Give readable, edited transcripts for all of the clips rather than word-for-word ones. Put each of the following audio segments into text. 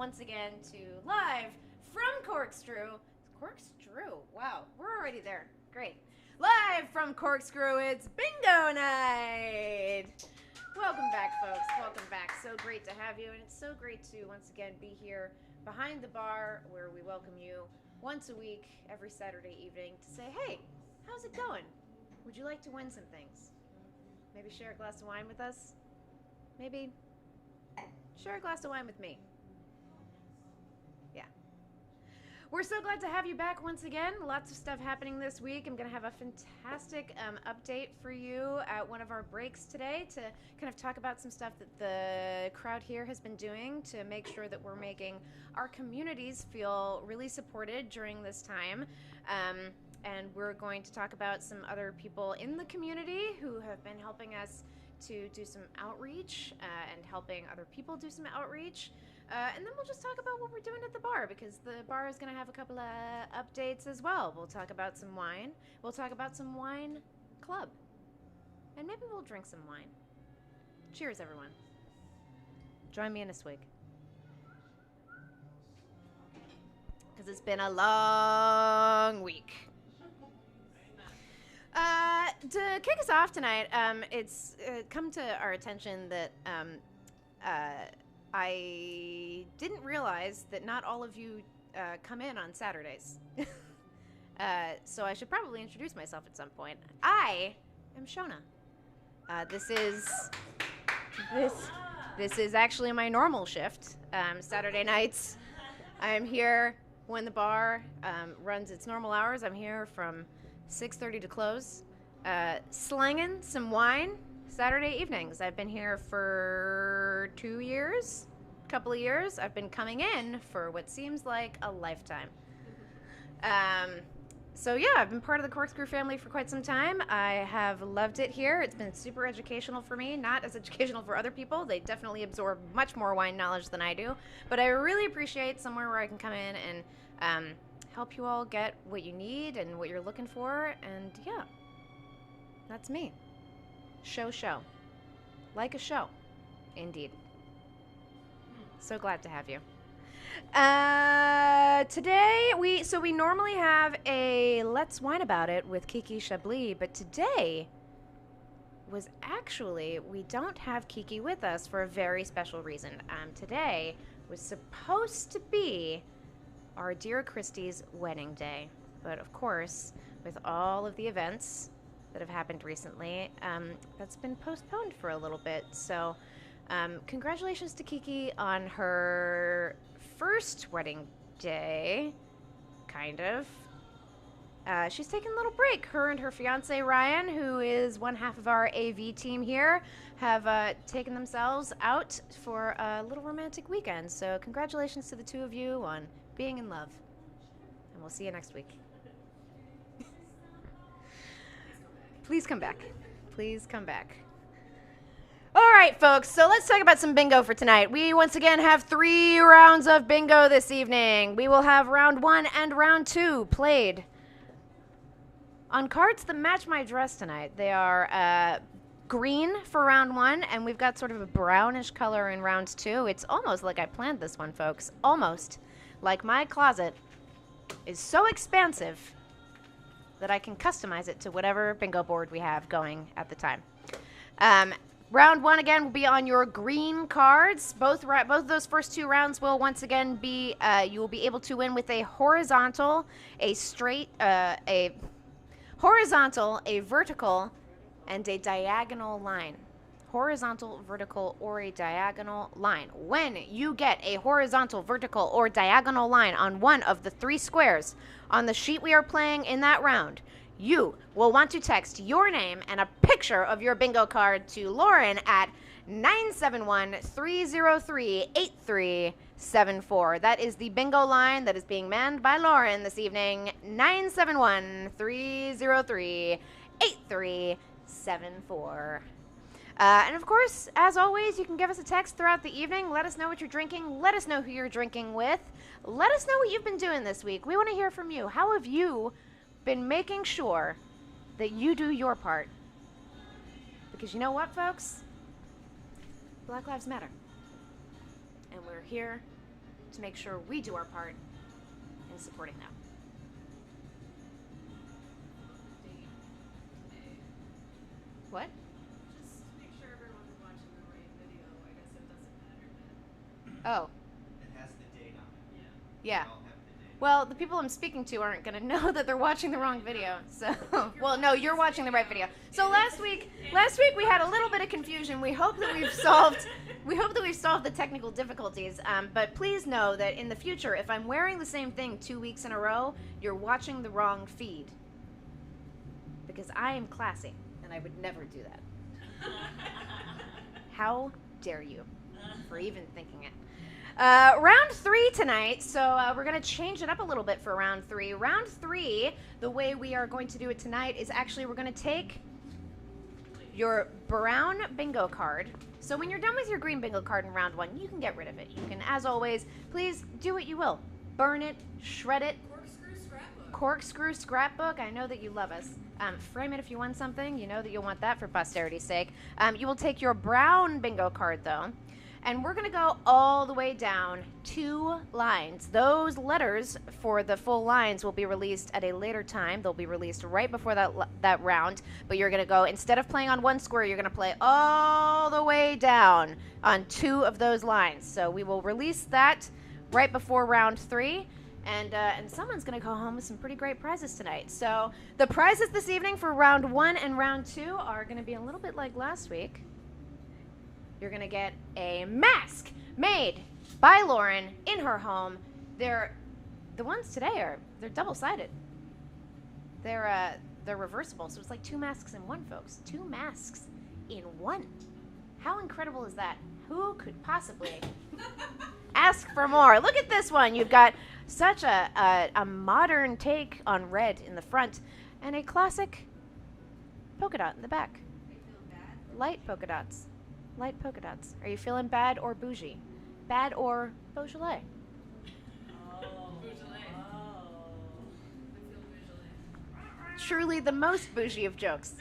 once again to Live from Corkscrew. Corkscrew? Wow, we're already there. Great. Live from Corkscrew, it's bingo night! Welcome back, folks. Welcome back. So great to have you, and it's so great to once again be here behind the bar where we welcome you once a week, every Saturday evening, to say, hey, how's it going? Would you like to win some things? Maybe share a glass of wine with us? Maybe share a glass of wine with me. Yeah. We're so glad to have you back once again. Lots of stuff happening this week. I'm going to have a fantastic update for you at one of our breaks today to kind of talk about some stuff that the crowd here has been doing to make sure that we're making our communities feel really supported during this time. And we're going to talk about some other people in the community who have been helping us to do some outreach and helping other people do some outreach. And then we'll just talk about what we're doing at the bar, because the bar is going to have a couple of updates as well. We'll talk about some wine. We'll talk about some wine club. And maybe we'll drink some wine. Cheers, everyone. Join me in a swig. Because it's been a long week. To kick us off tonight, it's come to our attention that I didn't realize that not all of you come in on Saturdays. So I should probably introduce myself at some point. I am Shona. This is actually my normal shift. Saturday nights, I am here when the bar runs its normal hours. I'm here from 6:30 to close, slanging some wine Saturday evenings. I've been here for 2 years, a couple of years. I've been coming in for what seems like a lifetime. So yeah, I've been part of the Corkscrew family for quite some time. I have loved it here. It's been super educational for me, not as educational for other people. They definitely absorb much more wine knowledge than I do. But I really appreciate somewhere where I can come in and help you all get what you need and what you're looking for. And yeah, that's me. Show. Like a show. Indeed. So glad to have you. Today, we normally have a Let's Wine About It with Kiki Chablis, but today we don't have Kiki with us for a very special reason. Today was supposed to be our dear Christie's wedding day, but of course, with all of the events that have happened recently, that's been postponed for a little bit. So congratulations to Kiki on her first wedding day, kind of. She's taking a little break. Her and her fiance Ryan, who is one half of our AV team here, have taken themselves out for a little romantic weekend. So congratulations to the two of you on being in love. And we'll see you next week. Please come back. Please come back. All right, folks, so let's talk about some bingo for tonight. We once again have 3 rounds of bingo this evening. We will have round 1 and round 2 played on cards that match my dress tonight. They are green for round 1, and we've got sort of a brownish color in round 2. It's almost like I planned this one, folks. Almost like my closet is so expansive that I can customize it to whatever bingo board we have going at the time. Round 1 again will be on your green cards. Both of those first 2 rounds will once again be you will be able to win with a horizontal, a straight, a horizontal, a vertical, and a diagonal line. Horizontal, vertical, or a diagonal line. When you get a horizontal, vertical, or diagonal line on one of the 3 squares on the sheet we are playing in that round, you will want to text your name and a picture of your bingo card to Lauren at 971-303-8374. That is the bingo line that is being manned by Lauren this evening. 971-303-8374. And of course, as always, you can give us a text throughout the evening. Let us know what you're drinking. Let us know who you're drinking with. Let us know what you've been doing this week. We want to hear from you. How have you been making sure that you do your part? Because you know what, folks? Black Lives Matter. And we're here to make sure we do our part in supporting them. What? Just make sure everyone's watching the right video. I guess it doesn't matter. Oh. It has the date on it. Yeah. They all have the date. Well, the people I'm speaking to aren't going to know that they're watching the wrong video. So, well, no, you're watching the right video. So last week we had a little bit of confusion. We hope that we've solved the technical difficulties. But please know that in the future, if I'm wearing the same thing 2 weeks in a row, you're watching the wrong feed. Because I am classy, and I would never do that. How dare you for even thinking it? Round 3 tonight, so we're going to change it up a little bit for round 3. Round 3, the way we are going to do it tonight is actually we're going to take your brown bingo card. So when you're done with your green bingo card in round 1, you can get rid of it. You can, as always, please do what you will. Burn it, shred it. Corkscrew scrapbook. Corkscrew scrapbook. I know that you love us. Frame it if you want something. You know that you'll want that for posterity's sake. You will take your brown bingo card, though, and we're going to go all the way down 2 lines. Those letters for the full lines will be released at a later time. They'll be released right before that round. But you're going to go, instead of playing on 1 square, you're going to play all the way down on 2 of those lines. So we will release that right before round 3. And someone's going to go home with some pretty great prizes tonight. So the prizes this evening for round 1 and round 2 are going to be a little bit like last week. You're going to get a mask made by Lauren in her home. The ones today they're double-sided. They're reversible, so it's like 2 masks in one, folks. 2 masks in one. How incredible is that? Who could possibly ask for more? Look at this one. You've got such a modern take on red in the front and a classic polka dot in the back. Are you feeling bad? Light polka dots. Light polka dots. Are you feeling bad or bougie? Bad or Beaujolais? Beaujolais. I feel Beaujolais. Truly the most bougie of jokes.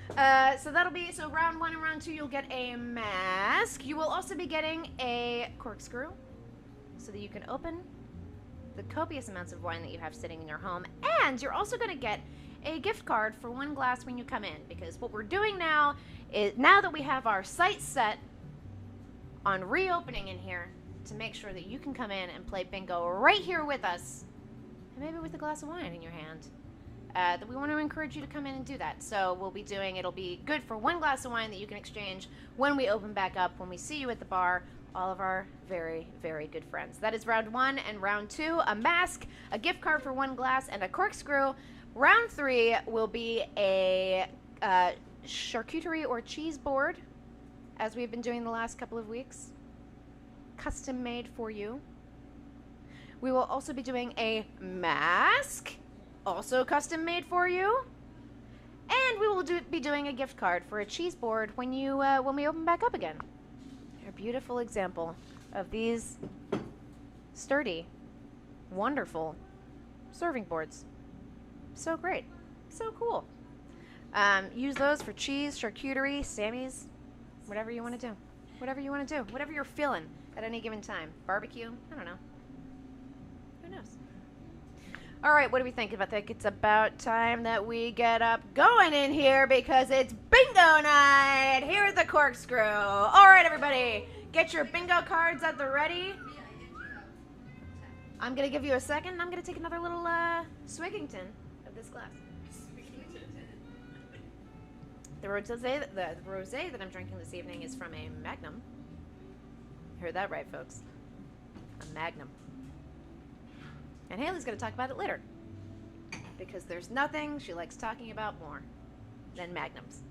So that'll be, so round 1 and round 2 you'll get a mask. You will also be getting a corkscrew so that you can open the copious amounts of wine that you have sitting in your home. And you're also going to get a gift card for 1 glass when you come in, because what we're doing now is, now that we have our sights set on reopening in here, to make sure that you can come in and play bingo right here with us, and maybe with a glass of wine in your hand, that we want to encourage you to come in and do that. So we'll be doing, it'll be good for 1 glass of wine that you can exchange when we open back up, when we see you at the bar, all of our very, very good friends. That is round 1 and round 2, a mask, a gift card for 1 glass, and a corkscrew. Round 3 will be a charcuterie or cheese board, as we've been doing the last couple of weeks, custom made for you. We will also be doing a mask, also custom made for you, and we will be doing a gift card for a cheese board when we open back up again. A beautiful example of these sturdy, wonderful serving boards. So great. So cool. Use those for cheese, charcuterie, Sammy's, whatever you want to do. Whatever you want to do. Whatever you're feeling at any given time. Barbecue. I don't know. Who knows? All right, what do we think? I think it's about time that we get up going in here because it's bingo night here at the Corkscrew. All right, everybody. Get your bingo cards at the ready. I'm going to give you a second. I'm going to take another little Swiggington of this glass. The rosé that I'm drinking this evening is from a Magnum. Heard that right, folks. A Magnum. And Haley's going to talk about it later. Because there's nothing she likes talking about more than Magnums.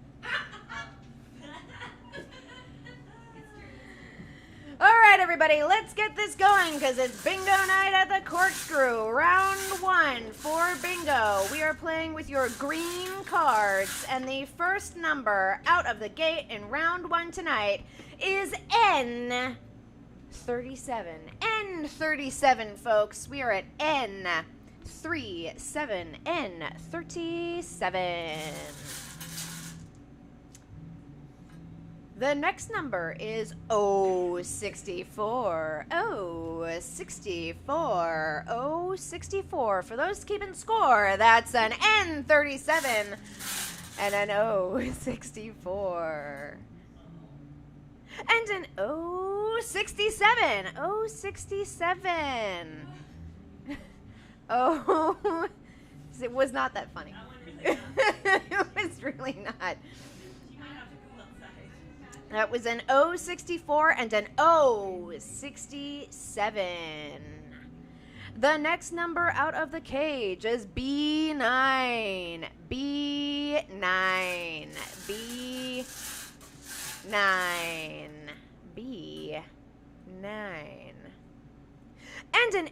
All right, everybody, let's get this going because it's bingo night at the Corkscrew. Round 1 for bingo. We are playing with your green cards, and the first number out of the gate in round 1 tonight is N37. N37, folks. We are at N37. N37. The next number is 064. 064. 064. For those keeping score, that's an N37 and an 064. And an 067. 067. Oh, it was not that funny. It was really not. That was an 064 and an 067. The next number out of the cage is B9. B9. B9. B9. And an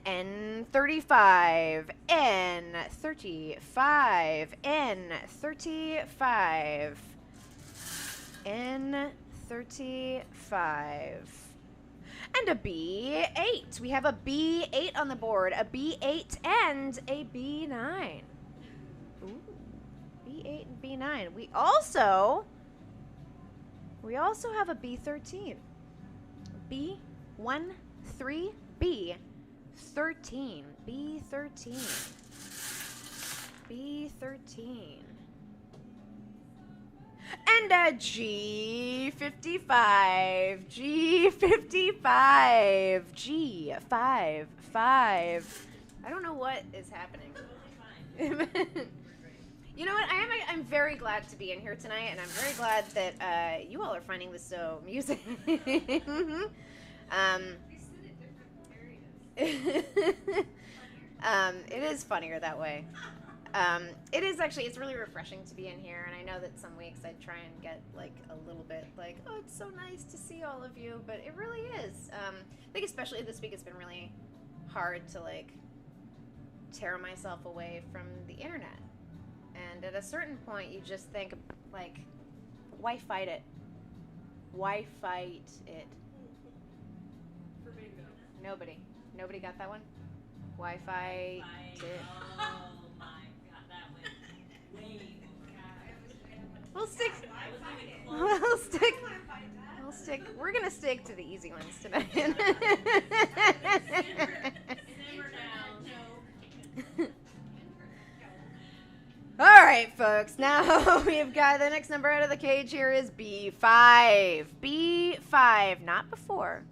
N35. N35. N35. N35. And a B8. We have a B8 on the board. A B8 and a B9. Ooh. B8 and B9. We also have a B13. B13. B13. B13. B13. And a G55. G55. G55. I don't know what is happening. You know what? I'm very glad to be in here tonight, and I'm very glad that you all are finding this so amusing. We sit at different areas. It is funnier that way. It is actually, it's really refreshing to be in here, and I know that some weeks I try and get like a little bit like, oh, it's so nice to see all of you, but it really is. I think especially this week it's been really hard to like tear myself away from the internet. And at a certain point you just think like, why fight it? Why fight it? For bingo. Nobody got that one? Why fight it? Oh my god, that went way over. We're gonna stick to the easy ones tonight. Simmer down, Joe. All right, folks. Now we've got the next number out of the cage here is B5. B5, not before,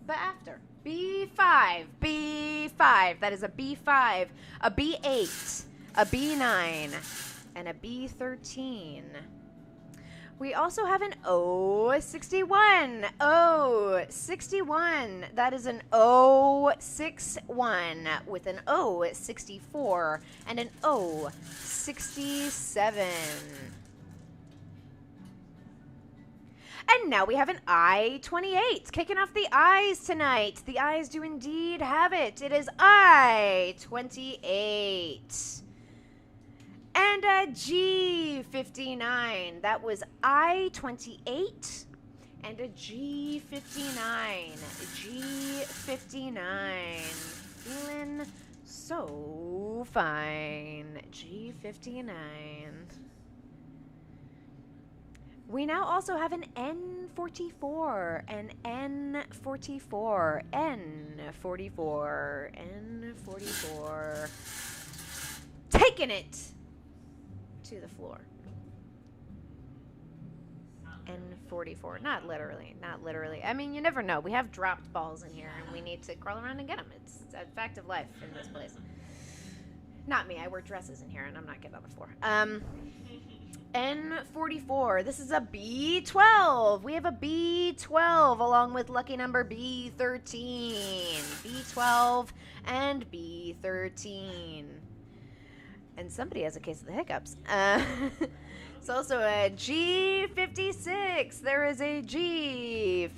but after. B5. B5. That is a B5, a B8, a B9, and a B13. We also have an O61. O61. That is an O61 with an O64 and an O67. And now we have an I-28. Kicking off the I's tonight. The I's do indeed have it. It is I-28. And a G59. That was I-28 and a G59. G59. Feeling so fine. G59. We now also have an N44, an N44, N44, N44. Taking it to the floor. N44. Not literally. I mean, you never know. We have dropped balls in here, and we need to crawl around and get them. It's a fact of life in this place. Not me. I wear dresses in here, and I'm not getting on the floor. N44. This is a B12. We have a B12 along with lucky number B13. B12 and B13. And somebody has a case of the hiccups. It's also a G56. There is a G56,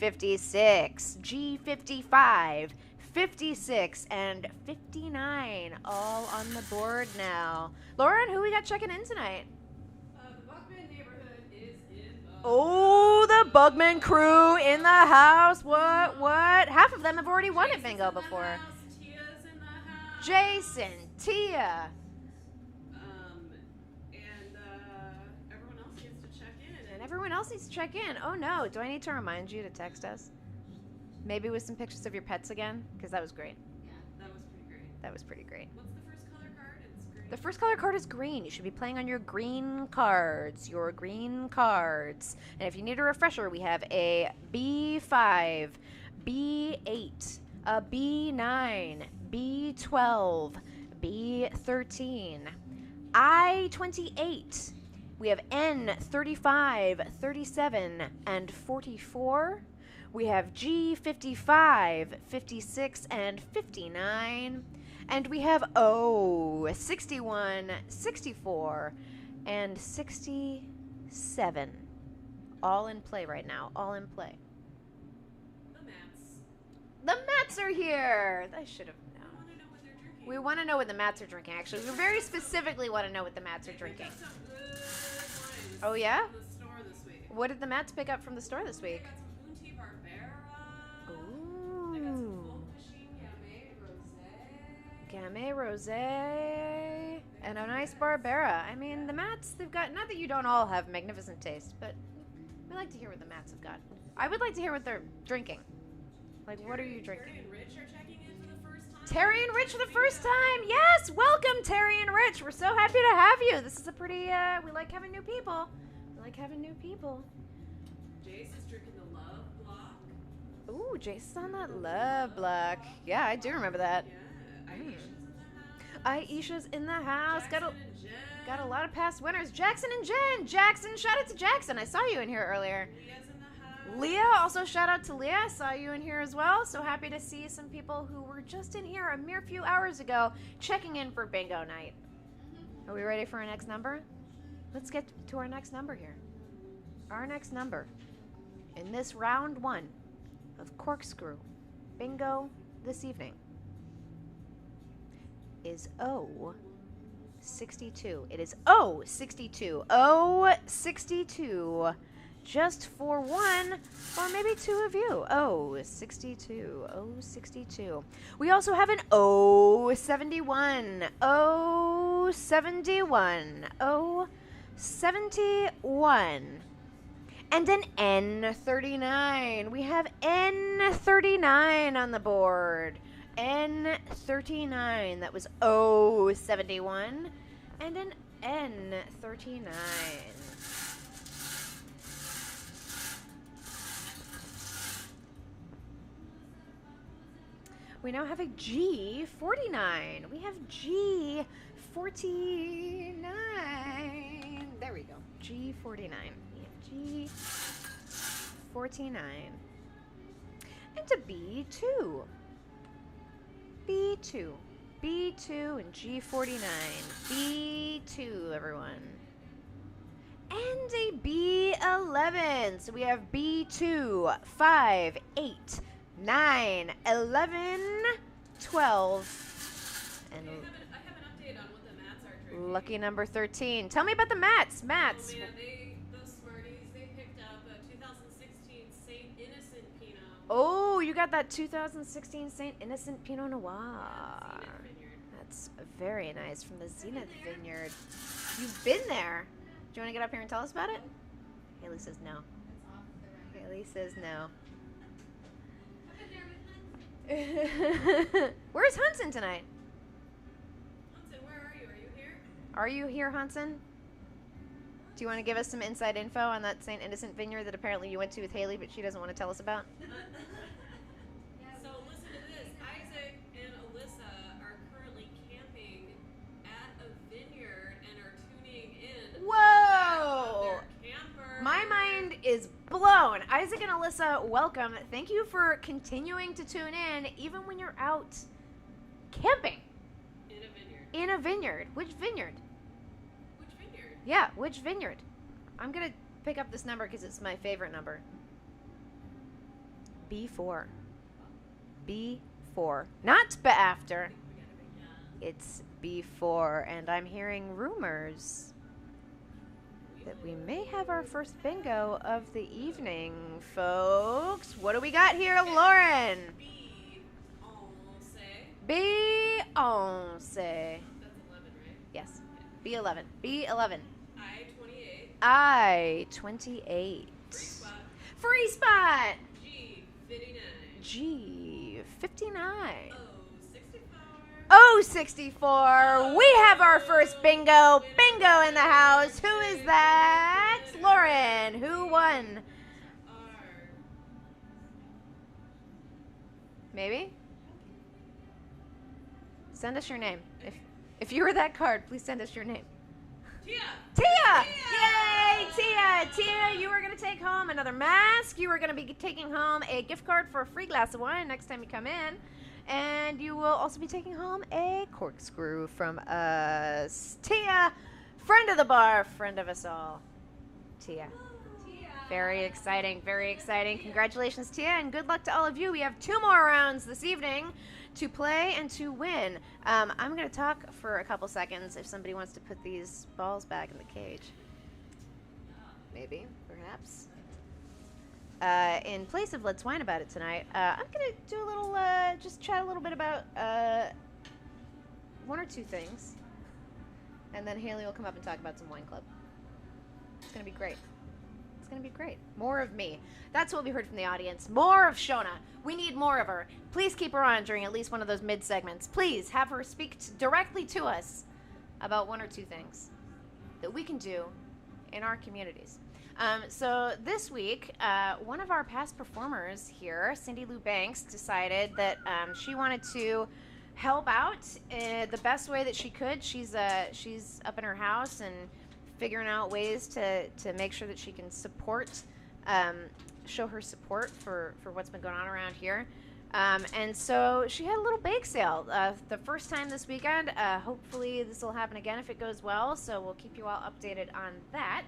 G55, 56, and 59 all on the board now. Lauren, who we got checking in tonight? The Buckman neighborhood is in the Oh, the Bugman crew in the house. What? Half of them have already won at bingo before. Tia's in the house. Jason, Tia. And everyone else gets to check in. And everyone else needs to check in. Oh no, do I need to remind you to text us? Maybe with some pictures of your pets again? Because that was great. Yeah, that was pretty great. That was pretty great. What's the first color card? It's green. The first color card is green. You should be playing on your green cards. Your green cards. And if you need a refresher, we have a B5, B8, a B9, B12, B13, I-28. We have N35, 37, and 44. We have G55, 56, and 59. And we have O, 61, 64, and 67. All in play right now. All in play. The mats. The Mats are here. I should have I known. want to know what they're drinking. We want to know what the Mats are drinking, actually. We very specifically want to know what the Mats are They picked drinking. up some good wines Oh, yeah? from the store this week. What did the Mats pick up from the store this They week? got some Unti Barbera. They got some Ooh. Full Machine Gamay Rosé. Gamay Rosé and a nice Barbera. I mean, the Mats, they've got, not that you don't all have magnificent taste, but we like to hear what the Mats have got. I would like to hear what they're drinking. Like, what are you drinking? Terry and Rich are checking in for the first time. Terry and Rich for the first time. Yes, welcome, Terry and Rich. We're so happy to have you. This is a pretty, we like having new people. We like having new people. Jace is drinking the Love Block. Ooh, Jason's on that love block. Yeah, I do remember that. Yeah. Aisha's Aisha's in the house. in the house. Jackson and Jen. Got a lot of past winners. Jackson and Jen. Jackson, shout out to Jackson. I saw you in here earlier. Leah's in the house. Leah, also shout out to Leah. I saw you in here as well. So happy to see some people who were just in here a mere few hours ago checking in for bingo night. Are we ready for our next number? Let's get to our next number here. Our next number in this round 1 of Corkscrew bingo this evening is O62. It is O62. O62. Just for one or maybe two of you. O62. O62. We also have an O71. O71. O71. And an N39. We have N39 on the board. N39. That was O71. And an N39. We now have a G49. We have G49. There we go. G49. We have G49. And a B2. B2. B2 and G49. B2, everyone. And a B11. So we have B2, 5, 8, 9, 11, 12, and I have an update on what the mats are drinking. lucky number 13. Tell me about the Mats. Mats. Oh man, those Smarties, they picked up a 2016 St. Innocent Pinot. Oh, you got that 2016 St. Innocent Pinot Noir. Zenith Vineyard. That's very nice from the Zenith Vineyard. You've been there. Do you want to get up here and tell us about it? Haley says no. Haley says no. Where's Hunson tonight? Hudson, where are you? Are you here? Are you here, Hunson? Do you want to give us some inside info on that St. Innocent Vineyard that apparently you went to with Haley, but she doesn't want to tell us about? So listen to this. Isaac and Alyssa are currently camping at a vineyard and are tuning in. Whoa! On their camper. My mind is blown. Isaac and Alyssa, welcome. Thank you for continuing to tune in, even when you're out camping In a vineyard. in a vineyard. Which vineyard? Which vineyard? Yeah, which vineyard? I'm going to pick up this number because it's my favorite number. B4. B4. Not after. It's B4, and I'm hearing rumors that we may have our first bingo of the evening, folks. What do we got here, Lauren? Beyonce. Beyonce. That's 11, right? Yes. B11. B11. I-28. I-28. Free spot. Free spot. G59. G59. Oh, 64. 064. We have our first bingo. Bingo in the house. Who is that? Lauren. Who won? R. Maybe? Send us your name. If you were that card, please send us your name. Tia. Tia! Yay, Tia! Tia, you are going to take home another mask. You are going to be taking home a gift card for a free glass of wine next time you come in. And you will also be taking home a corkscrew from us. Tia, friend of the bar, friend of us all. Tia. Very exciting, very exciting. Congratulations, Tia, and good luck to all of you. We have 2 more rounds this evening to play and to win. I'm going to talk for a couple seconds if somebody wants to put these balls back in the cage. Maybe, perhaps. In place of Let's Whine About It tonight, I'm going to do a little, just chat a little bit about 1 or 2 things. And then Haley will come up and talk about some wine club. It's going to be great. It's going to be great. More of me. That's what we heard from the audience. More of Shona. We need more of her. Please keep her on during at least one of those mid-segments. Please have her speak directly to us about 1 or 2 things that we can do in our communities. So this week, one of our past performers here, Cindy Lou Banks, decided that she wanted to help out the best way that she could. She's up in her house and figuring out ways to make sure that she can support, show her support for what's been going on around here. And so she had a little bake sale the first time this weekend. Hopefully this will happen again if it goes well, so we'll keep you all updated on that.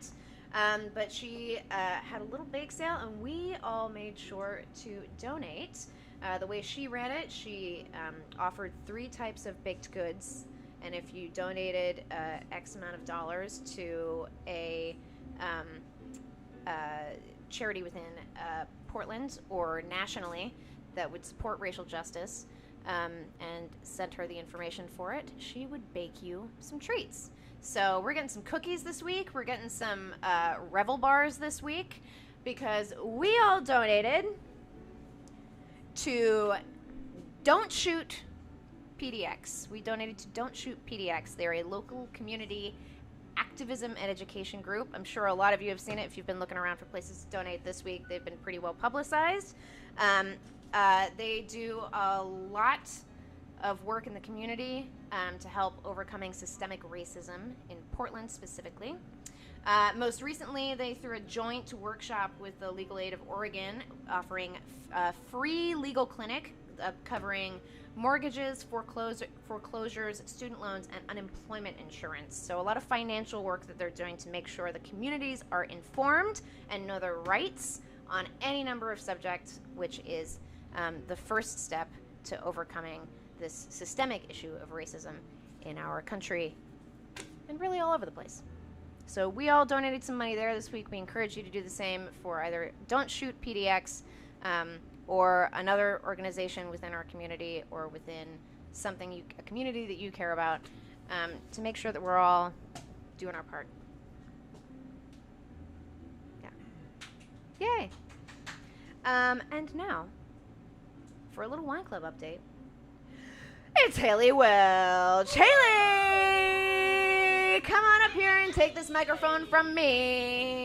But she had a little bake sale, and we all made sure to donate. The way she ran it, she offered 3 types of baked goods. And if you donated X amount of dollars to a charity within Portland or nationally that would support racial justice and sent her the information for it, she would bake you some treats. So we're getting some cookies this week. We're getting some Revel bars this week because we all donated to Don't Shoot PDX. We donated to Don't Shoot PDX. They're a local community activism and education group. I'm sure a lot of you have seen it if you've been looking around for places to donate this week. They've been pretty well publicized. They do a lot of work in the community to help overcoming systemic racism in Portland specifically. Most recently, they threw a joint workshop with the Legal Aid of Oregon offering a free legal clinic covering mortgages, foreclosures, student loans, and unemployment insurance. So a lot of financial work that they're doing to make sure the communities are informed and know their rights on any number of subjects, which is the first step to overcoming this systemic issue of racism in our country and really all over the place. So we all donated some money there this week. We encourage you to do the same for either Don't Shoot PDX or another organization within our community or within something, a community that you care about, to make sure that we're all doing our part. Yeah. Yay. And now, for a little wine club update, it's Haley Welch. Haley, come on up here and take this microphone from me.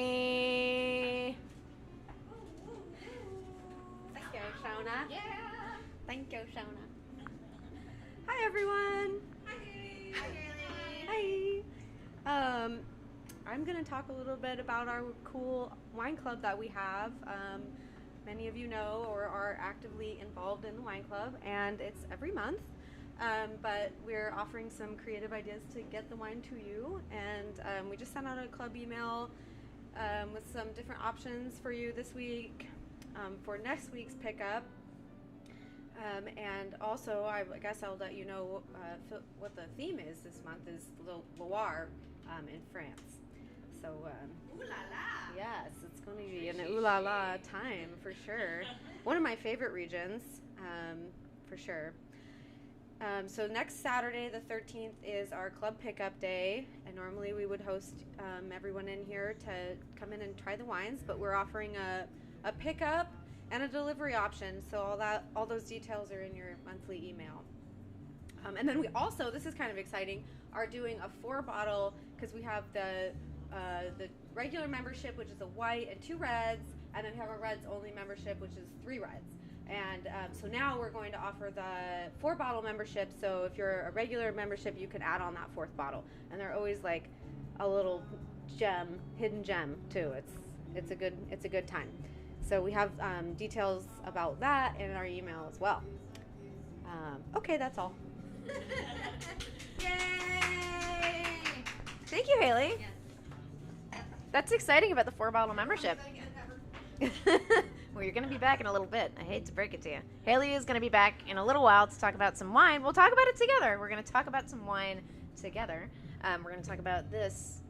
Thank you, Shona. Yeah. Thank you, Shona. Hi, everyone. Hi, Haley. Hi, Haley. Hi. I'm going to talk a little bit about our cool wine club that we have. Many of you know or are actively involved in the wine club, and it's every month. But we're offering some creative ideas to get the wine to you, and we just sent out a club email with some different options for you this week for next week's pickup. And also, I guess I'll let you know what the theme is this month is Loire in France. So, Ooh la la. yes, it's going to be an ooh la la time for sure. One of my favorite regions, for sure. So next Saturday, the 13th, is our club pickup day, and normally we would host everyone in here to come in and try the wines, but we're offering a pickup and a delivery option. So all those details are in your monthly email. And then we also, this is kind of exciting, are doing a 4-bottle, because we have the regular membership, which is a white and 2 reds, and then we have a reds only membership, which is 3 reds. And so now we're going to offer the 4-bottle membership. So if you're a regular membership, you can add on that 4th bottle, and they're always like a little hidden gem too. It's a good time. So we have details about that in our email as well. Okay, that's all. Yay! Thank you, Haley. That's exciting about the 4-bottle membership. Well, you're going to be back in a little bit. I hate to break it to you. Haley is going to be back in a little while to talk about some wine. We'll talk about it together. We're going to talk about some wine together. We're going to talk about this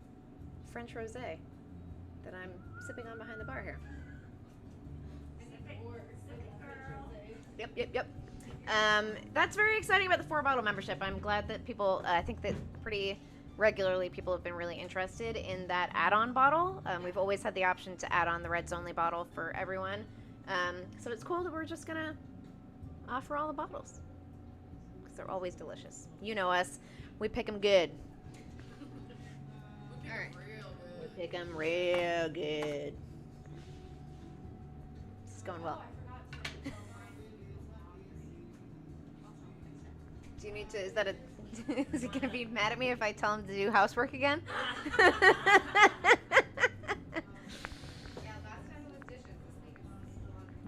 French rosé that I'm sipping on behind the bar here. Yep. That's very exciting about the 4-bottle membership. I'm glad that people, I think that pretty regularly people have been really interested in that add-on bottle. We've always had the option to add on the Reds Only bottle for everyone. So it's cool that we're just going to offer all the bottles because they're always delicious. You know us. We pick them good. All right. We pick them real good. This is going well. Do you need to, is he going to be mad at me if I tell him to do housework again?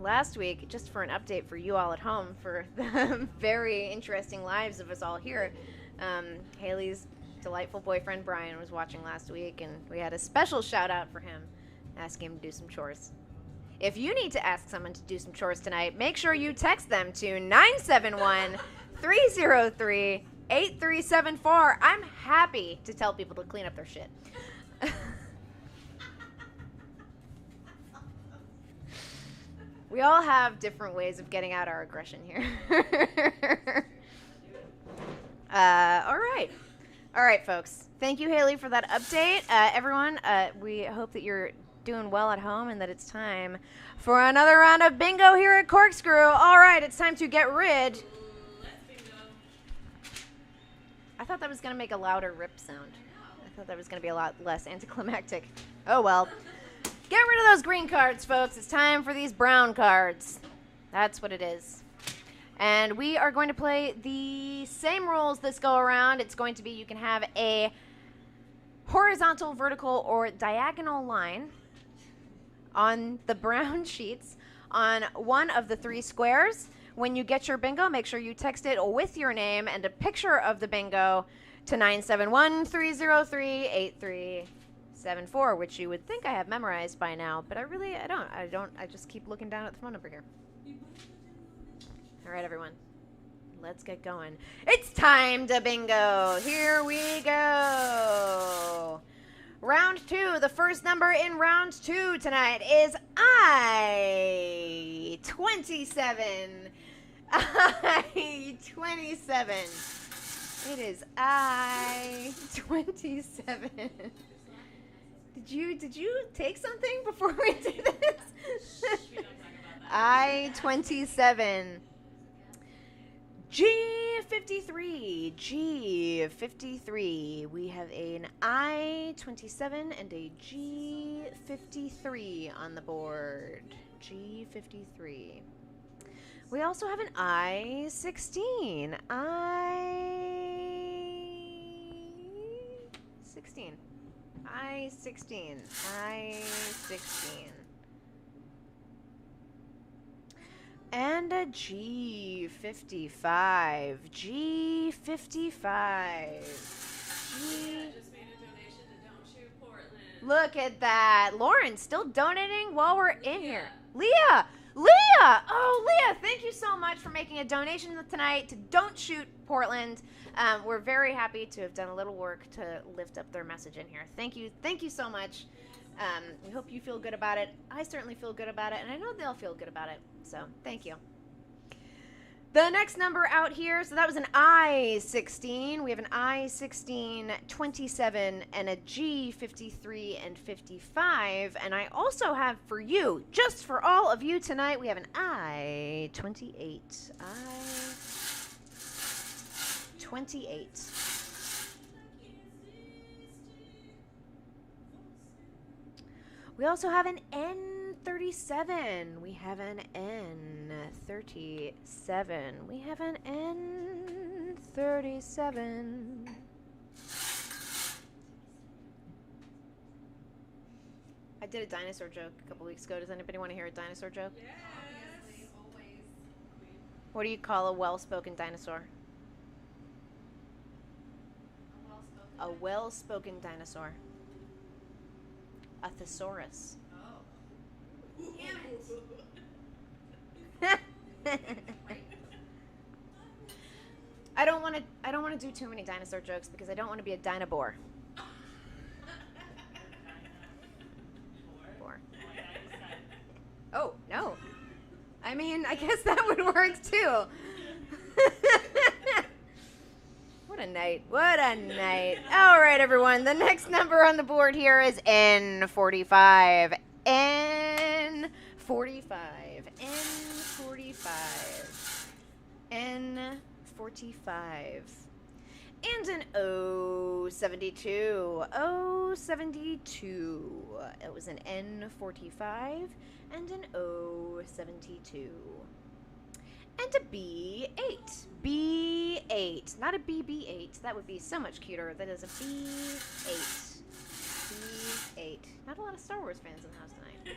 Last week, just for an update for you all at home, for the very interesting lives of us all here, Haley's delightful boyfriend Brian was watching last week, and we had a special shout out for him, asking him to do some chores. If you need to ask someone to do some chores tonight, make sure you text them to 971-303-8374. I'm happy to tell people to clean up their shit. We all have different ways of getting out our aggression here. All right, folks. Thank you, Haley, for that update. Everyone, we hope that you're doing well at home and that it's time for another round of bingo here at Corkscrew. All right, it's time to get rid. I thought that was going to make a louder rip sound. I thought that was going to be a lot less anticlimactic. Oh, well. Get rid of those green cards, folks. It's time for these brown cards. That's what it is. And we are going to play the same rules this go around. It's going to be you can have a horizontal, vertical, or diagonal line on the brown sheets on one of the 3 squares. When you get your bingo, make sure you text it with your name and a picture of the bingo to 971-303-8374, which you would think I have memorized by now, but I don't. I just keep looking down at the phone number here. All right, everyone. Let's get going. It's time to bingo. Here we go. Round 2. The first number in round 2 tonight is I-27. I-27. It is I-27. Did you take something before we did this? I-27. G53. G53. We have an I-27 and a G53 on the board. G53. We also have an I-16. I-16. I-16. I-16. And a G55. G55. Just made a donation to Don't Shoot Portland. Look at that. Lauren still donating while we're in here. Leah! Leah! Oh, Leah, thank you so much for making a donation tonight to Don't Shoot Portland. We're very happy to have done a little work to lift up their message in here. Thank you. Thank you so much. We hope you feel good about it. I certainly feel good about it, and I know they'll feel good about it. So, thank you. The next number out here, so that was an I-16. We have an I-16, 27, and a G-53 and 55. And I also have for you, just for all of you tonight, we have an I-28. I-28. We also have an N37. We have an N37. We have an N37. I did a dinosaur joke a couple weeks ago. Does anybody want to hear a dinosaur joke? Yes. Obviously, always. What do you call a well-spoken dinosaur? A well-spoken. A well-spoken dinosaur. A thesaurus. Oh. I don't want to do too many dinosaur jokes because I don't want to be a dinobore. Bore. Oh, no. I mean, I guess that would work too. What a night. What a night. All right, everyone. The next number on the board here is N45. N45. N45. N45. And an O72. O72. It was an N45 and an O72. And a B8. B8. Not a BB8. That would be so much cuter. That is a B8. B8. Not a lot of Star Wars fans in the house tonight.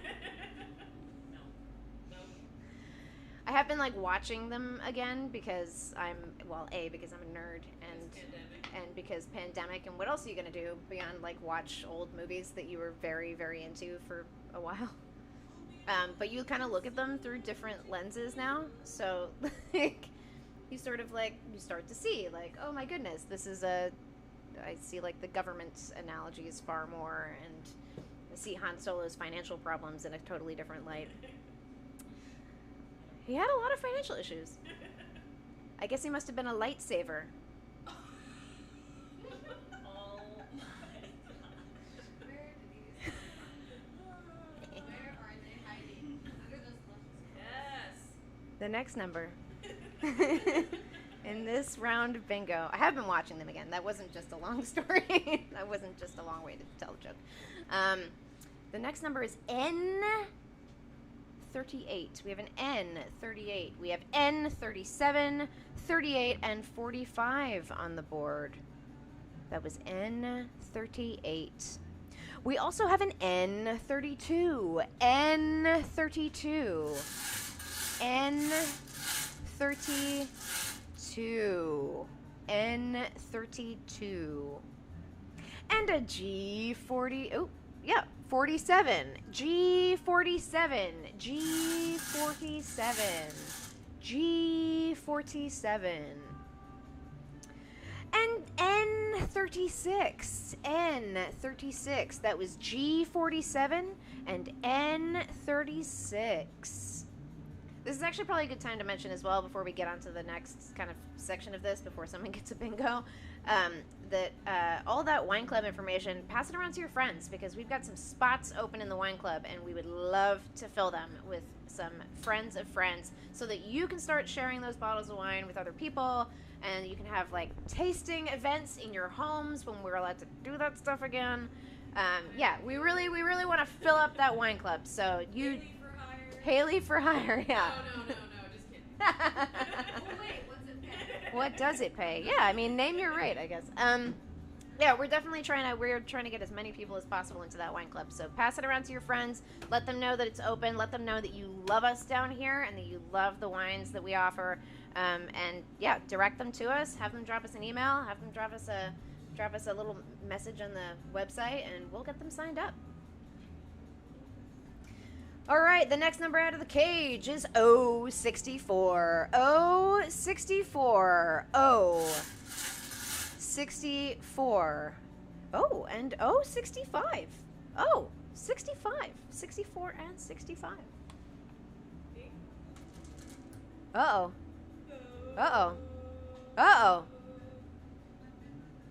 I have been like watching them again because because I'm a nerd and because pandemic, and what else are you gonna do beyond like watch old movies that you were very, very into for a while? But you kind of look at them through different lenses now, so like you sort of like you start to see like, oh my goodness, I see like the government analogies far more, and I see Han Solo's financial problems in a totally different light. He had a lot of financial issues. I guess he must have been a lightsaver. Oh my God. Where are they hiding? Under those clothes. Yes. The next number in this round of bingo, I have been watching them again. That wasn't just a long story. That wasn't just a long way to tell a joke. The next number is N38. We have an N38. We have N37, 38, and 45 on the board. That was N38. We also have an N32. N32. N32. N32. And a G40. Oh, yeah. 47. G47. G47. G47. And N36. N36. That was G47 and N36. This is actually probably a good time to mention as well before we get on to the next kind of section of this, before someone gets a bingo, that all that wine club information, pass it around to your friends, because we've got some spots open in the wine club and we would love to fill them with some friends of friends so that you can start sharing those bottles of wine with other people, and you can have like tasting events in your homes when we're allowed to do that stuff again. Yeah, we really want to fill up that wine club. So you... Haley for hire. Haley for hire, yeah. No, just kidding. Oh, wait, what's it pay? What does it pay? Yeah, I mean, name your rate, I guess. Yeah, we're definitely trying to get as many people as possible into that wine club. So pass it around to your friends. Let them know that it's open. Let them know that you love us down here and that you love the wines that we offer. And yeah, direct them to us. Have them drop us an email. Have them drop us a little message on the website, and we'll get them signed up. All right, the next number out of the cage is O64. O64. O64. Oh, and O65. Oh, 65. 64 and 65. Uh-oh. Uh-oh. Uh-oh.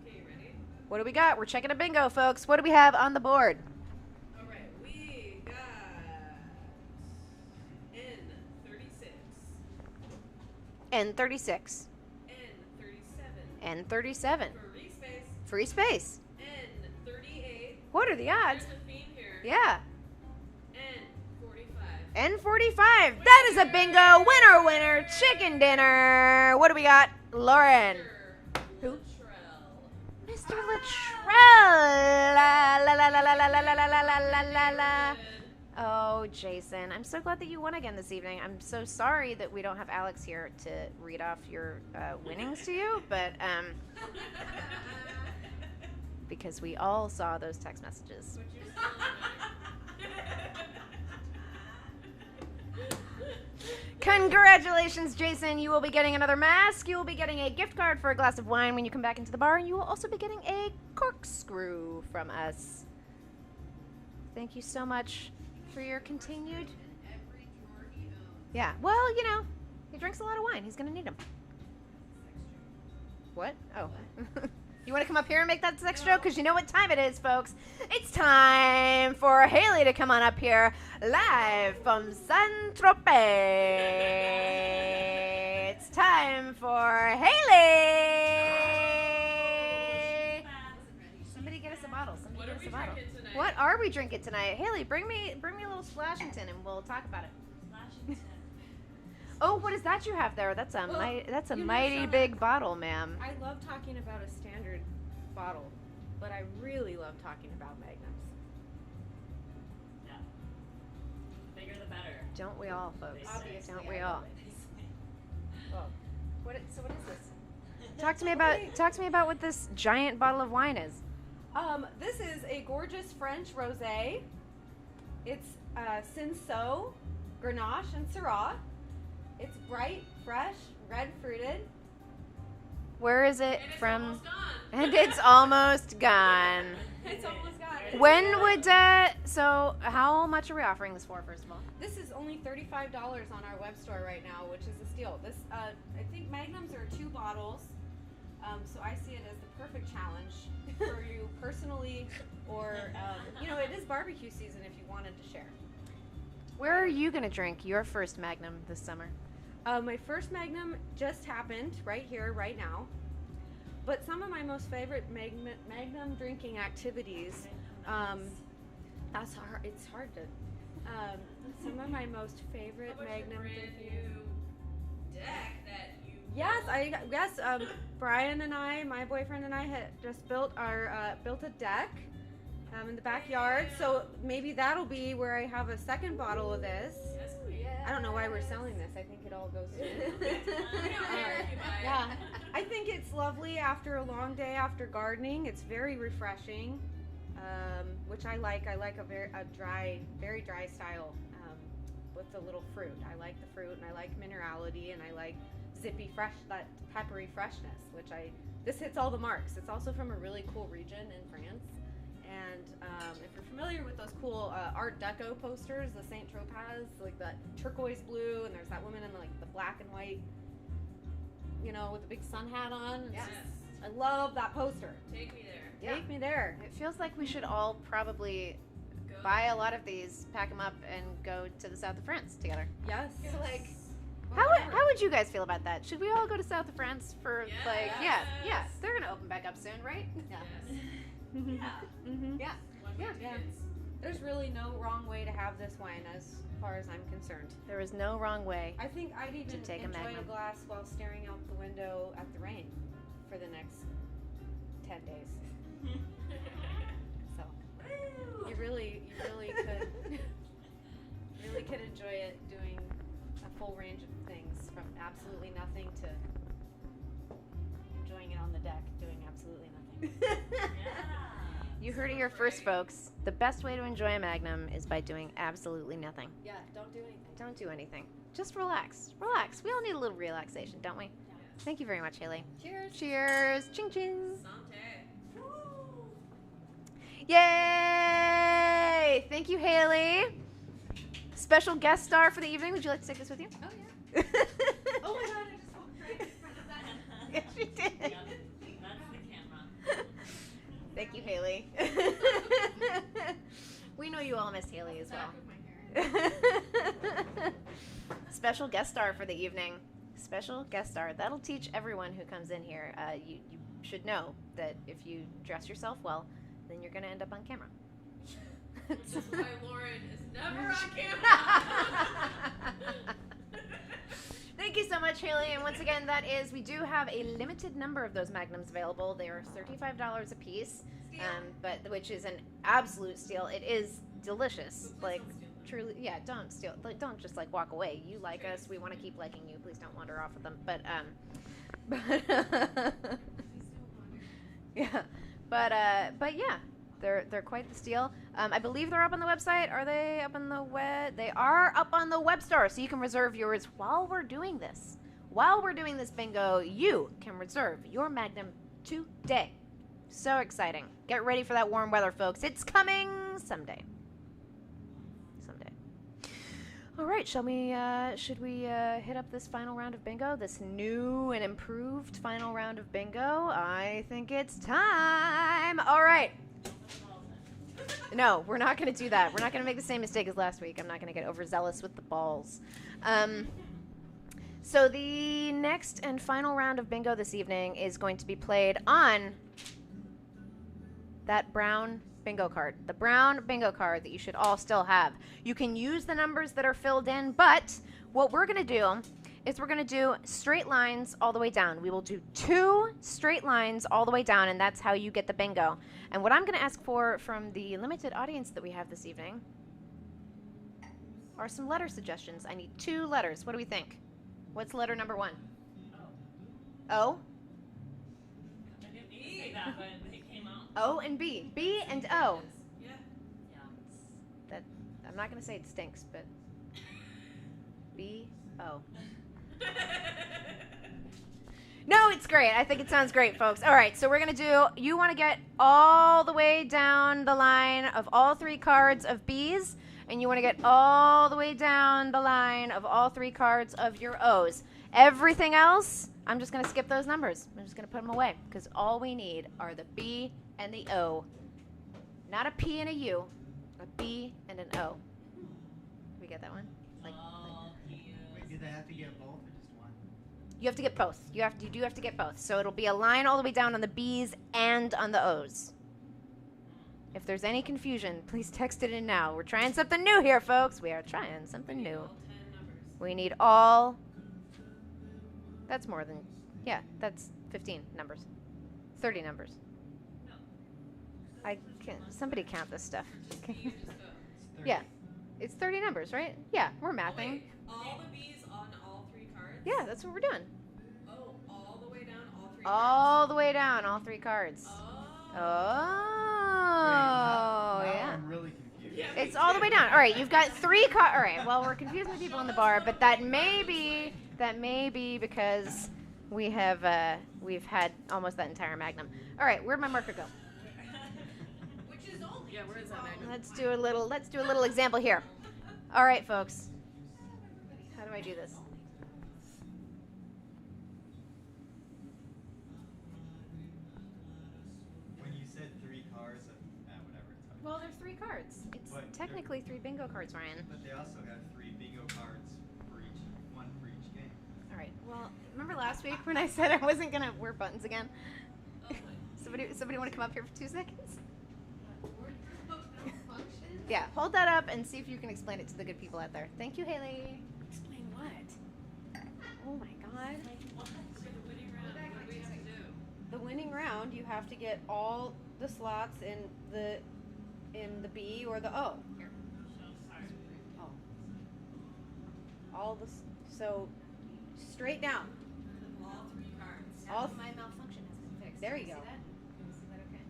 Okay, you ready? What do we got? We're checking a bingo, folks. What do we have on the board? All right, we got N36, N36. N37, N37. free space, Free space. N38. What are the odds? There's a theme here. Yeah. N45. N45. That is a bingo. Winner, winner. Chicken dinner. What do we got? Lauren. Who? Latrell. Mr. Latrell. La, la, la, la, la, la, la, la, la, la, la, la. Oh, Jason. I'm so glad that you won again this evening. I'm so sorry that we don't have Alex here to read off your winnings to you, but because we all saw those text messages. But you're still Congratulations, Jason. You will be getting another mask. You will be getting a gift card for a glass of wine when you come back into the bar, and you will also be getting a corkscrew from us. Thank you so much for your continued... Every drawer he owns. Yeah, well, you know, he drinks a lot of wine. He's going to need them. What? Oh. You want to come up here and make that sex joke? Because you know what time it is, folks. It's time for Haley to come on up here, live from Saint-Tropez. It's time for Haley. Somebody get us a bottle. Somebody What get are us we a bottle. drinking tonight? What are we drinking tonight? Haley, bring me a little Splashington and we'll talk about it. Oh, what is that you have there? That's a Well, that's a you know, mighty Shauna, big bottle, ma'am. I love talking about a standard bottle, but I really love talking about magnums. Yeah. Bigger the better. Don't we all, folks? Obviously, Don't we I all? love So what is this? Talk to me about what this giant bottle of wine is. This is a gorgeous French rosé. It's Cinsault, Grenache, and Syrah. It's bright, fresh, red fruited. Where is it And it's from? almost gone. And it's almost gone. It's almost gone. When would so how much are we offering this for, first of all? This is only $35 on our web store right now, which is a steal. This, I think Magnums are 2 bottles, so I see it as the perfect challenge for you personally, or it is barbecue season if you wanted to share. Where are you gonna drink your first Magnum this summer? My first Magnum just happened right here, right now. But some of my most favorite Magnum drinking activities, that's hard. It's hard to. Some of my most favorite How about Magnum your brand drinking. new deck that you Yes, Brian and I, my boyfriend and I, had just built a deck in the backyard. So maybe that'll be where I have a second bottle of this. Yes, please. I don't know why we're selling this. I think it all goes to. We don't care if you buy it. Yeah, I think it's lovely after a long day after gardening. It's very refreshing, which I like. I like a very dry style with a little fruit. I like the fruit, and I like minerality, and I like zippy fresh, that peppery freshness, this hits all the marks. It's also from a really cool region in France. And if you're familiar with those cool Art Deco posters, the Saint Tropez, like that turquoise blue, and there's that woman in like the black and white, with the big sun hat on. It's Yes. just- I love that poster. Take me there. Yeah. Take me there. It feels like we should all probably Go. buy a lot of these, pack them up, and go to the south of France together. Yes. Like, How would you guys feel about that? Should we all go to south of France for yeah, Yes. they're gonna open back up soon, right? Yes. Mm-hmm. Yeah. One Yeah. more chance. There's really no wrong way to have this wine as far as I'm concerned. There is no wrong way. I think I'd even take a enjoy a Magnum. glass while staring out the window at the rain for the next 10 days. So you really could enjoy it doing a full range of things, from absolutely nothing to enjoying it on the deck doing absolutely nothing. You heard it here first, folks. The best way to enjoy a Magnum is by doing absolutely nothing. Yeah, don't do anything. Don't do anything. Just relax. Relax. We all need a little relaxation, don't we? Yes. Thank you very much, Haley. Cheers. Cheers. Ching ching. Santé. Yay! Thank you, Haley. Special guest star for the evening. Would you like to take this with you? Oh yeah. Oh my god, I just walked right Yes, she did. Yep. That's the camera. Thank you, Haley. We know you all missed Haley as well. Special guest star for the evening. Special guest star. That'll teach everyone who comes in here. You should know that if you dress yourself well, then you're going to end up on camera. Which is why Lauren is never on camera. Thank you so much, Haley. And once again, we do have a limited number of those magnums available. They are $35 a piece, but which is an absolute steal. It is delicious. Like, truly, yeah, don't steal. Like, don't just like walk away. You like us. We want to keep liking you. Please don't wander off of them. But yeah, but yeah. They're quite the steal. I believe they're up on the website. Are they up on the web? They are up on the web store, so you can reserve yours while we're doing this. While we're doing this bingo, you can reserve your Magnum today. So exciting. Get ready for that warm weather, folks. It's coming someday. Someday. All right, should we hit up this final round of bingo? This new and improved final round of bingo? I think it's time. All right. No, we're not going to do that. We're not going to make the same mistake as last week. I'm not going to get overzealous with the balls. So the next and final round of bingo this evening is going to be played on that brown bingo card. The brown bingo card that you should all still have. You can use the numbers that are filled in, but what we're going to do is we're going to do straight lines all the way down. We will do 2 straight lines all the way down, and that's how you get the bingo. And what I'm going to ask for from the limited audience that we have this evening are some letter suggestions. I need 2 letters. What do we think? What's letter number 1? O? I didn't mean to say that, but it came out. O and B. B and O. Yeah. Yeah. I'm not going to say it stinks, but B, O. No, it's great. I think it sounds great, folks. All right, so we're going to do, you want to get all the way down the line of all 3 cards of B's, and you want to get all the way down the line of all 3 cards of your O's. Everything else, I'm just going to skip those numbers. I'm just going to put them away, because all we need are the B and the O. Not a P and a U, a B and an O. Did we get that one? Wait, do they have to get both or just one? You have to get both. You do have to get both. So it'll be a line all the way down on the B's and on the O's. If there's any confusion, please text it in now. We're trying something new here, folks. We are trying something new. All 10 numbers. We need all. That's more than. Yeah, that's 15 numbers. 30 numbers. No. I can't. Somebody count this stuff. B or just O? It's 30. Yeah. It's 30 numbers, right? Yeah, we're mathing. Wait, all the B's on all 3 cards? Yeah, that's what we're doing. Oh, all the way down all 3 All the way down, all 3 cards. cards? Oh, Now yeah. I'm really confused. Yeah. It's all the way down. All right, you've got 3 cards. All right, well, we're confusing the people in the bar, but that may be because we've had almost that entire Magnum. All right, where'd my marker go? Which is only Yeah, where is that Magnum? Let's do a little example here. All right, folks. How do I do this? When you said 3 cards of whatever it's called. Well, there's 3 cards. It's But technically 3 bingo cards, Ryan. But they also have 3 bingo cards for each, one for each game. All right. Well, remember last week when I said I wasn't gonna wear buttons again? Oh, my. Somebody want to come up here for 2 seconds? Yeah, hold that up and see if you can explain it to the good people out there. Thank you, Haley. Explain what? Oh my God. For the winning round, what do we have to do? The winning round, you have to get all the slots in the B or the O. Here. Oh. All the so straight down. All 3 cards. All my malfunction has been fixed. There you Can go. See that? Can you see that okay?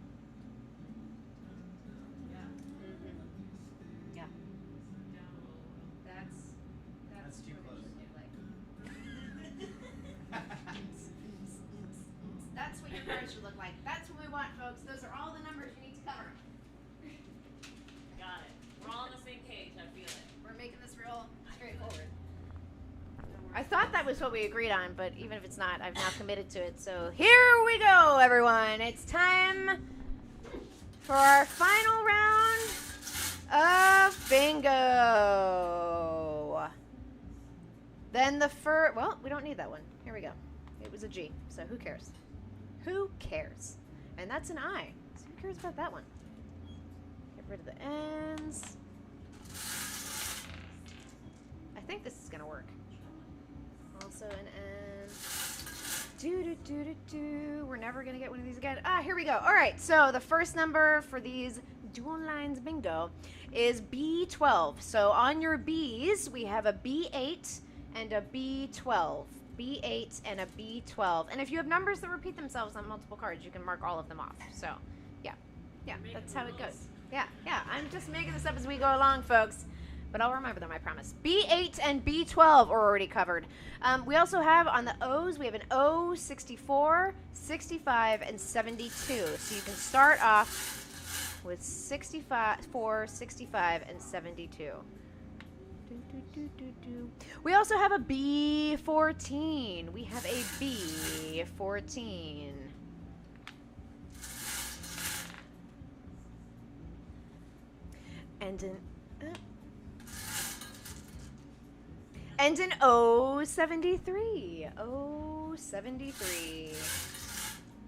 Yeah. Yeah. That's too close. That's what your cards should look like. That's what we want, folks. Those are all the numbers you need to cover. Got it. We're all on the same page. I feel it. We're making this real straightforward. I thought that was what we agreed on, but even if it's not, I've now committed to it. So here we go, everyone. It's time for our final round of bingo. Then the first, well, we don't need that one. Here we go. It was a G, so who cares? Who cares? And that's an I, so who cares about that one? Get rid of the ends. I think this is gonna work. Also an N. We're never gonna get one of these again. Ah, here we go. All right, so the first number for these dual lines bingo is B12. So on your B's, we have a B8 and a B12. B8 and a B12. And if you have numbers that repeat themselves on multiple cards, you can mark all of them off. So, yeah, that's how it goes. Yeah, I'm just making this up as we go along, folks. But I'll remember them, I promise. B8 and B12 are already covered. We also have on the O's, we have an O, 64, 65, and 72. So you can start off with 64, 65, and 72. We also have a B14. We have a B14. And an O73. O73.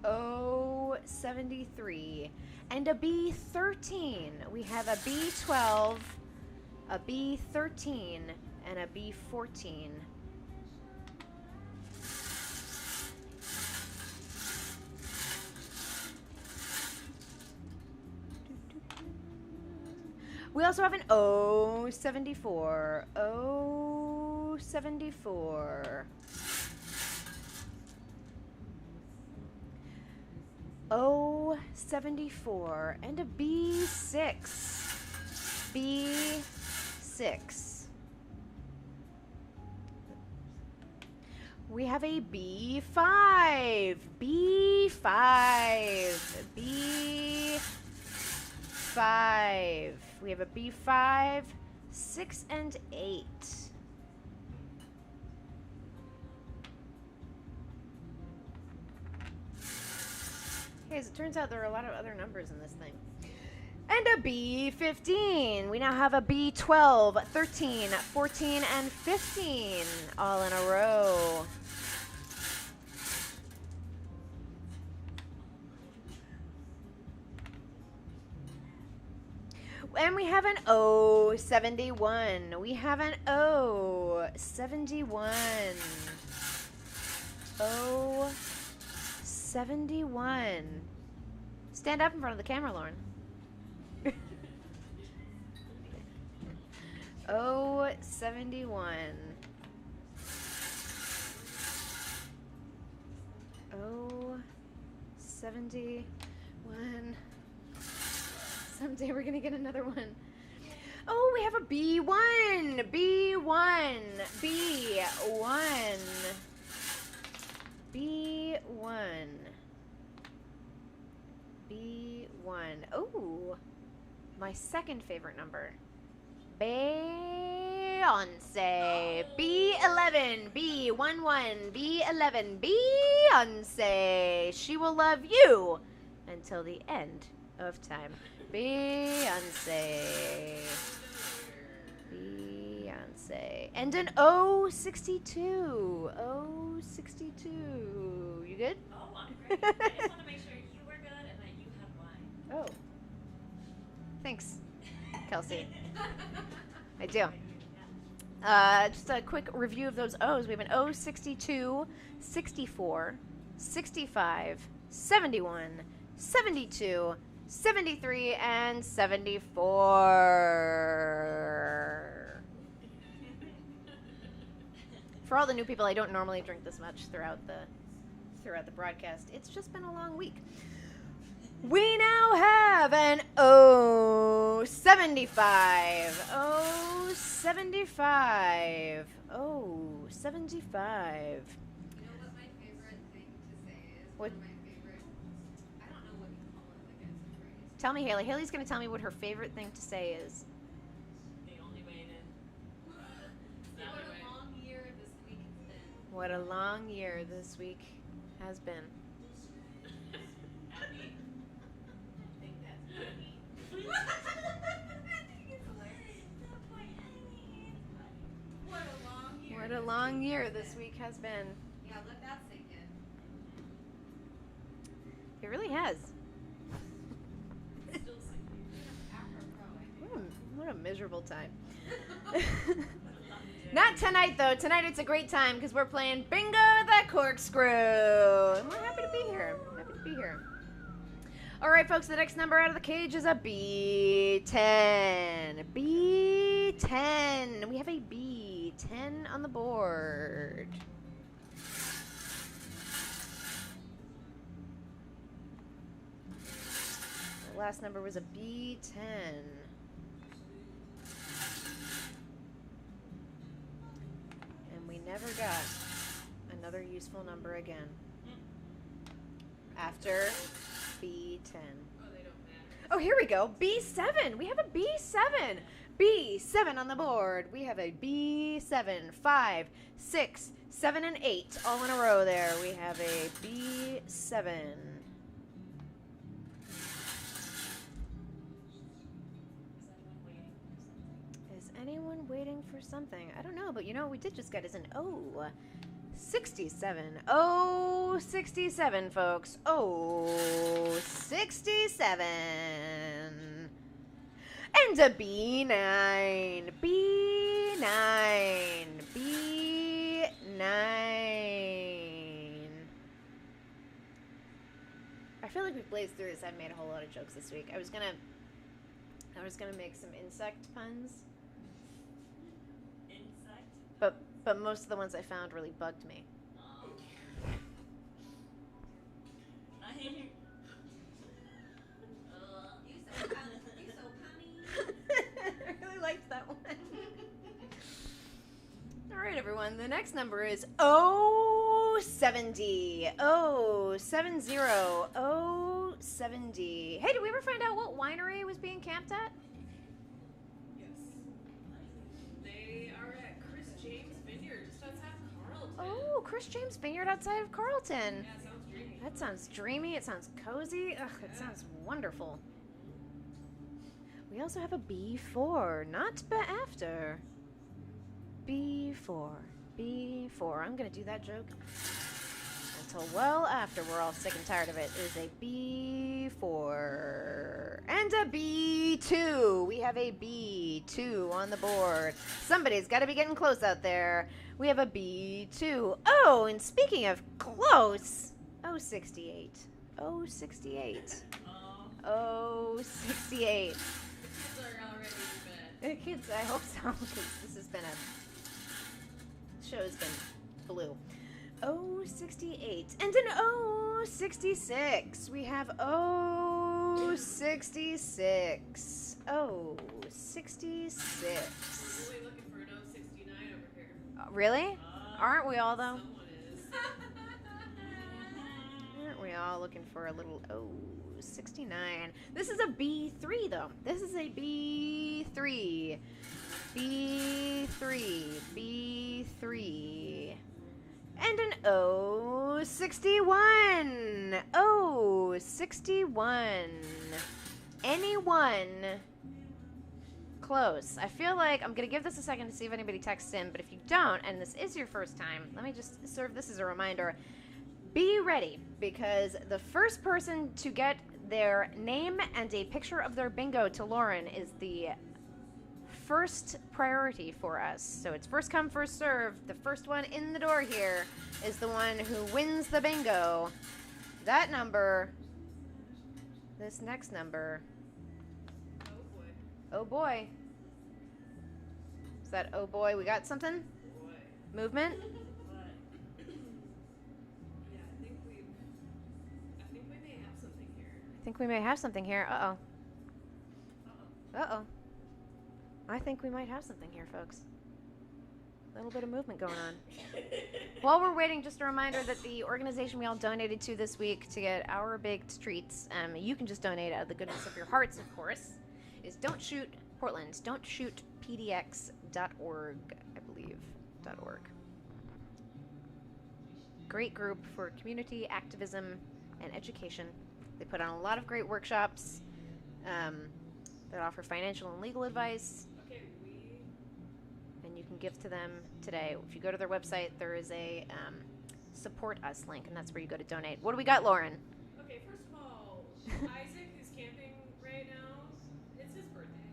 O73. And a B13. We have a B12, a B13, and a B14. We also have an O74. O74. O74. And a B6. B6. We have a B5. B5. B5. We have a B5, 6, and 8. Okay, as it turns out, there are a lot of other numbers in this thing. And a B15. We now have a B12, 13, 14, and 15 all in a row. And we have an O71. We have an O71. O71. Stand up in front of the camera, Lauren. O71. O71. Someday we're gonna get another one. Oh, we have a B1. B1. B1. B1. B1. Oh, my second favorite number. Beyonce. B11. B11. B11. Beyonce. She will love you until the end of time. Beyonce. Beyonce. And an O62. O62. You good? Oh, I'm great. I just want to make sure you were good and that you had wine. Oh. Thanks, Kelsey. I do. Just a quick review of those O's. We have an O62, 64, 65, 71, 72, 73, and 74. For all the new people, I don't normally drink this much throughout the broadcast. It's just been a long week. We now have an O75. O75. O75. You know what my favorite thing to say is? What? One of my favorite, I don't know what you call it, like it's a phrase. Tell me, Haley. Haley's going to tell me what her favorite thing to say is. The only way to. What a long year this week has been. What a long year this week has been. Abby. I think that's funny. What a long year. What a long year this week has been. Yeah, let that sink in. It really has. Still sinking. Apropos, I think. What a miserable time. Not tonight, though. Tonight it's a great time because we're playing Bingo the Corkscrew. And we're happy to be here. Happy to be here. All right, folks, the next number out of the cage is a B10. B10. We have a B10 on the board. The last number was a B10. And we never got another useful number again. After B10. Oh, they don't matter. Oh, here we go. B7. We have a B7. B7 on the board. We have a B7, 5, 6, 7, and 8 all in a row there. We have a B7. Is anyone waiting for something? I don't know, but you know what we did just get is an O. 67. Oh, 67, folks. Oh, 67. And a B9. B9. B9. I feel like we've blazed through this. I've made a whole lot of jokes this week. I was gonna make some insect puns, Insect. but most of the ones I found really bugged me. I hate you. You so punny. I really liked that one. All right, everyone. The next number is 070. 070. 070. Hey, did we ever find out what winery was being camped at? Yes. They are at Chris James Vineyard, just outside of Carlton. Oh, Chris James Vineyard outside of Carlton. Yeah, sounds dreamy. That sounds dreamy. It sounds cozy. Ugh, it sounds wonderful. We also have a B4, not but after. B4. B4. I'm going to do that joke until well after we're all sick and tired of it. It is a B4. And a B2. We have a B2 on the board. Somebody's got to be getting close out there. We have a B2. Oh, and speaking of close, 068. 068. Oh. 068. Kids are already in bed. Kids, I hope so, because this has been show's been blue. 068 and an 066. We have 066. 066. Really looking for an 069 over here. Really? Aren't we all though? Someone is. Aren't we all looking for a little 069? This is a B3 though. This is a B3. B3. B3. And an 061. 061. Anyone close? I feel like I'm going to give this a second to see if anybody texts in, but if you don't, and this is your first time, let me just serve this as a reminder. Be ready, because the first person to get their name and a picture of their bingo to Lauren is the first priority for us. So it's first come, first serve. The first one in the door here is the one who wins the bingo. That number, this next number, Oh boy. oh boy. Is that oh boy, we got something? Boy. Movement? What? Yeah, I think we may have something here. I think we may have something here. Uh-oh. Uh-oh. Uh-oh. I think we might have something here, folks. A little bit of movement going on. While we're waiting, just a reminder that the organization we all donated to this week to get our baked treats, you can just donate out of the goodness of your hearts, of course, is Don't Shoot Portland. Don't Shoot PDX.org, I believe. .org. great group for community activism and education. They put on a lot of great workshops that offer financial and legal advice, Okay, and you can give to them today. If you go to their website, there is a support us link, and that's where you go to donate. What do we got, Lauren? okay, first of all, Isaac, who's camping right now, it's his birthday.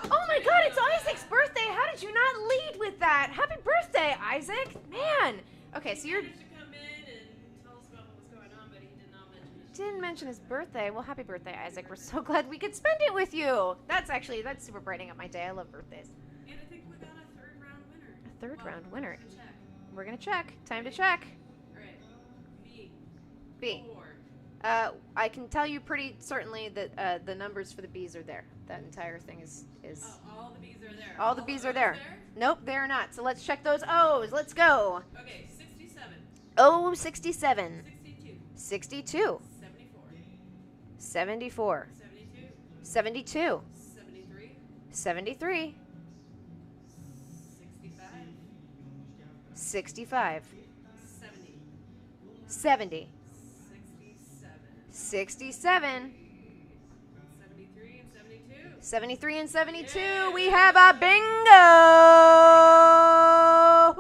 Oh my God, it's Isaac's birthday! How did you not lead with that? Happy birthday, Isaac! Man! Okay, so He you're... managed to come in and tell us about what was going on, but he did not mention it. Didn't mention his birthday. Well, happy birthday, Isaac. We're so glad we could spend it with you. That's super brightening up my day. I love birthdays. And I think we got a third round winner. A third round winner. We're gonna check. We're gonna check. Time to check. Alright. B. 4. I can tell you pretty certainly that the numbers for the B's are there. That entire thing is Oh, all the B's are there. all the B's are O's there. Nope, they're not. So let's check those O's. Let's go. Okay, 67. O 67. 62. 62. 74. 74. 72. 72. 73. 73. 65. 65. 70. 70. 67. 67. 73 and 72. 73 and 72. Yeah. We have a bingo.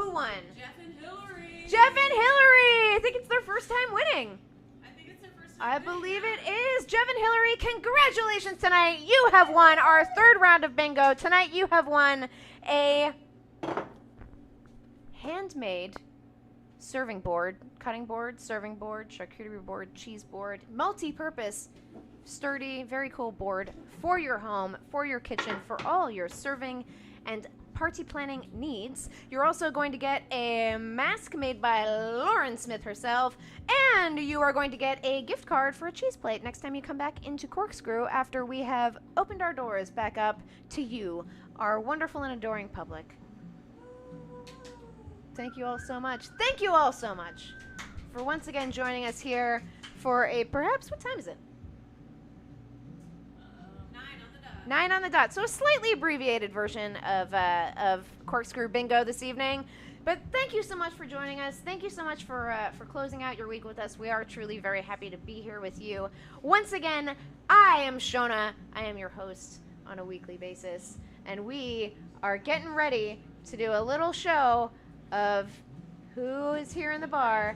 Who won? Jeff and Hillary. Jeff and Hillary. I think it's their first time winning. I think it's their first time. I winning, believe yeah. it is. Jeff and Hillary, congratulations tonight. You have won our third round of bingo. Tonight you have won a handmade serving board, cutting board, serving board, charcuterie board, cheese board, multi-purpose, sturdy, very cool board for your home, for your kitchen, for all your serving and party planning needs. You're also going to get a mask made by Lauren Smith herself, and you are going to get a gift card for a cheese plate next time you come back into Corkscrew after we have opened our doors back up to you, our wonderful and adoring public. Thank you all so much. Thank you all so much for once again joining us here for a perhaps, what time is it? 9 on the dot. 9 on the dot. So a slightly abbreviated version of Corkscrew Bingo this evening. But thank you so much for joining us. Thank you so much for closing out your week with us. We are truly very happy to be here with you. Once again, I am Shona. I am your host on a weekly basis. And we are getting ready to do a little show of who is here in the bar.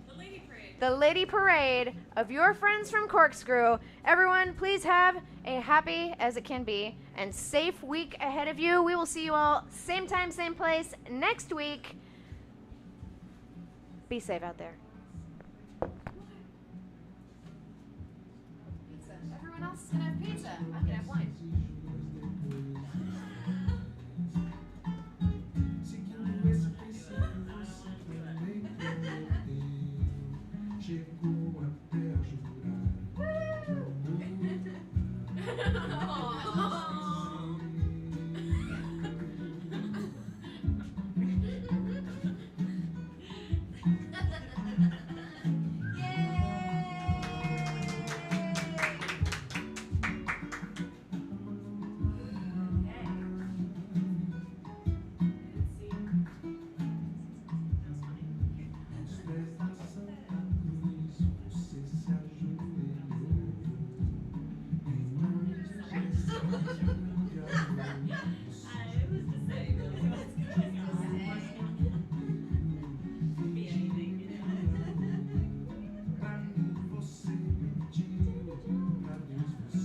The Lady Parade. The Lady Parade of your friends from Corkscrew. Everyone, please have a happy as it can be and safe week ahead of you. We will see you all same time, same place next week. Be safe out there. Pizza. Everyone else is going to have pizza. I'm going to have wine.